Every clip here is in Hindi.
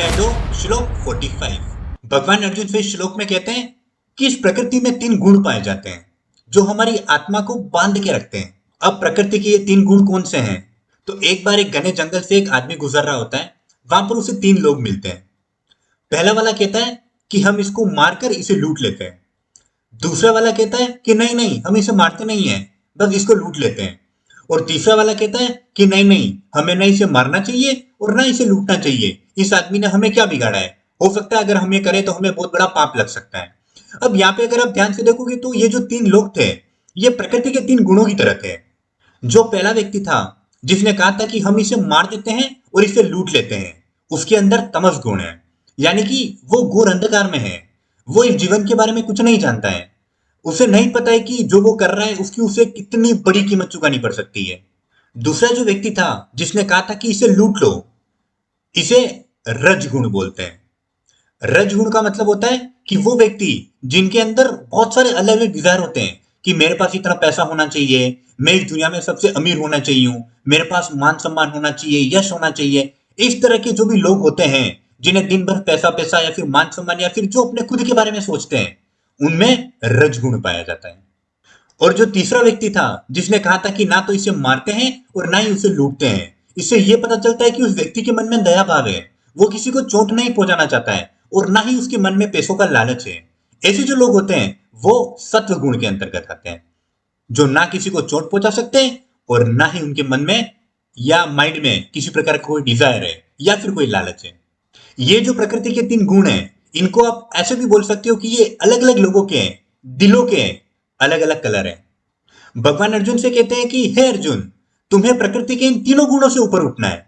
अध्याय 2 श्लोक 45। भगवान अर्जुन से इस श्लोक में कहते हैं कि इस प्रकृति में 3 गुण पाए जाते हैं जो हमारी आत्मा को बांध के रखते हैं। अब प्रकृति के ये 3 गुण कौन से हैं? तो एक बार एक घने जंगल से एक आदमी गुजर रहा होता है। वहां पर उसे 3 लोग मिलते हैं। पहला वाला कहता है कि हम इसको मारकर इसे लूट लेते हैं। दूसरा वाला कहता है कि नहीं नहीं, हम इसे मारते नहीं है, बस इसको लूट लेते हैं। और तीसरा वाला कहता है कि नहीं नहीं, हमें ना इसे मारना चाहिए और ना इसे लूटना चाहिए। इस आदमी ने हमें क्या बिगाड़ा है? हो सकता है अगर हम ये करें तो हमें बहुत बड़ा पाप लग सकता है। अब यहाँ पे अगर आप ध्यान से देखोगे तो ये जो 3 लोग थे, ये प्रकृति के 3 गुणों की तरह थे। जो पहला व्यक्ति था जिसने कहा था कि हम इसे मार देते हैं और इसे लूट लेते हैं, उसके अंदर तमस गुण है, यानी कि वो घोर अंधकार में है। वो इस जीवन के बारे में कुछ नहीं जानता है। उसे नहीं पता है कि जो वो कर रहा है उसकी उसे कितनी बड़ी कीमत चुकानी पड़ सकती है। दूसरा जो व्यक्ति था जिसने कहा था कि इसे लूट लो, इसे रजगुण बोलते हैं। रजगुण का मतलब होता है कि वो व्यक्ति जिनके अंदर बहुत सारे अलग अलग डिजायर होते हैं कि मेरे पास इतना पैसा होना चाहिए, मैं इस दुनिया में सबसे अमीर होना चाहिए हूं, मेरे पास मान सम्मान होना चाहिए, यश होना चाहिए। इस तरह के जो भी लोग होते हैं जिन्हें दिन भर पैसा पैसा या फिर मान सम्मान या फिर जो अपने खुद के बारे में सोचते हैं, उनमें रजगुण पाया जाता है। और जो तीसरा व्यक्ति था जिसने कहा था कि ना तो इसे मारते हैं और ना ही उसे लूटते हैं, इससे यह पता चलता है कि उस व्यक्ति के मन में दया भाव है। वो किसी को चोट नहीं पहुंचाना चाहता है और ना ही उसके मन में पैसों का लालच है। ऐसे जो लोग होते हैं वो सत्व गुण के अंतर्गत आते हैं, जो ना किसी को चोट पहुंचा सकते हैं और ना ही उनके मन में या माइंड में किसी प्रकार का कोई डिजायर है या फिर कोई लालच है। ये जो प्रकृति के 3 गुण हैं, इनको आप ऐसे भी बोल सकते हो कि ये अलग अलग लोगों के हैं, दिलों के हैं, अलग अलग कलर हैं। भगवान अर्जुन से कहते हैं कि हे अर्जुन, तुम्हें प्रकृति के इन तीनों गुणों से ऊपर उठना है।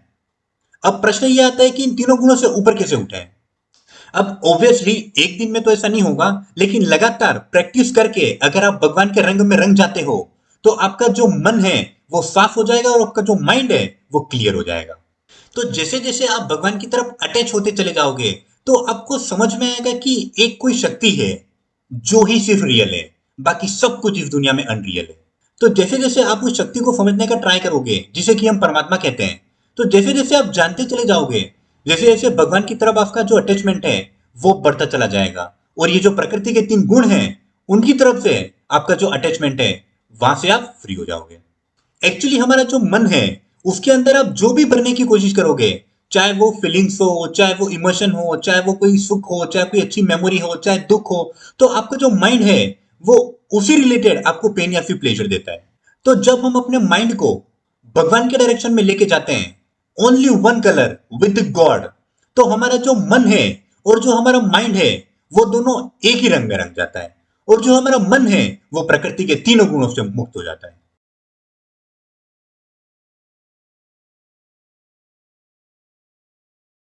अब प्रश्न यह आता है कि इन तीनों गुणों से ऊपर कैसे उठे? अब ऑब्वियसली एक दिन में तो ऐसा नहीं होगा, लेकिन लगातार प्रैक्टिस करके अगर आप भगवान के रंग में रंग जाते हो तो आपका जो मन है वो साफ हो जाएगा और आपका जो माइंड है वो क्लियर हो जाएगा। तो जैसे जैसे आप भगवान की तरफ अटैच होते चले जाओगे तो आपको समझ में आएगा कि एक कोई शक्ति है जो ही सिर्फ रियल है, बाकी सब कुछ इस दुनिया में अनरियल है। तो जैसे जैसे आप उस शक्ति को समझने का ट्राई करोगे जिसे कि हम परमात्मा कहते हैं, तो जैसे जैसे आप जानते चले जाओगे, जैसे जैसे भगवान की तरफ आपका जो अटैचमेंट है वो बढ़ता चला जाएगा। और ये जो प्रकृति के 3 गुण हैं उनकी तरफ से आपका जो अटैचमेंट है वहां से आप फ्री हो जाओगे। एक्चुअली हमारा जो मन है उसके अंदर आप जो भी भरने की कोशिश करोगे, चाहे वो फीलिंग्स हो, चाहे वो इमोशन हो, चाहे वो कोई सुख हो, चाहे कोई अच्छी मेमोरी हो, चाहे दुख हो, तो आपका जो माइंड है वो उसी रिलेटेड आपको पेन या फिर प्लेजर देता है। तो जब हम अपने माइंड को भगवान के डायरेक्शन में लेके जाते हैं, only one colour with God, तो हमारा जो मन है और जो हमारा माइंड है वो दोनों एक ही रंग में रंग जाता है। और जो हमारा मन है वो प्रकृति के तीनों गुणों से मुक्त हो जाता है।